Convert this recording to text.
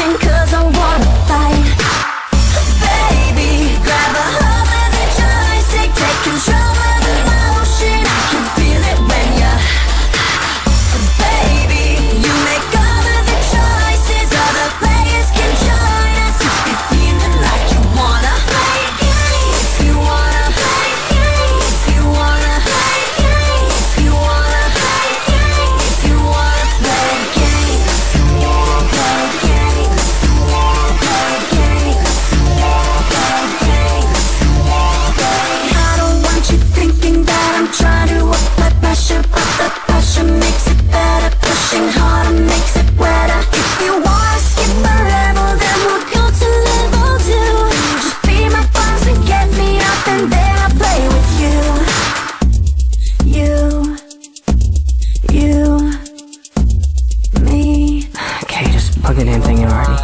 pushing 'cause I wanna fight. Baby, grab a hold of the joystick, take control of the motion. I can feel it when you, baby, you make all of the choices. Other players can join us if you're feeling like you wanna play games. If you wanna play games. If you wanna play games. If you wanna play games. If you wanna play games. Play games. Play games. Play games. I don't want you thinking that I'm trying to apply pressure, but the pressure makes it better. Pushing harder makes it wetter. If you wanna skip a level, then we'll go to level 2. Just be my boss and get me up, and then I'll play with you. You, me. Okay, just plug the damn thing in already.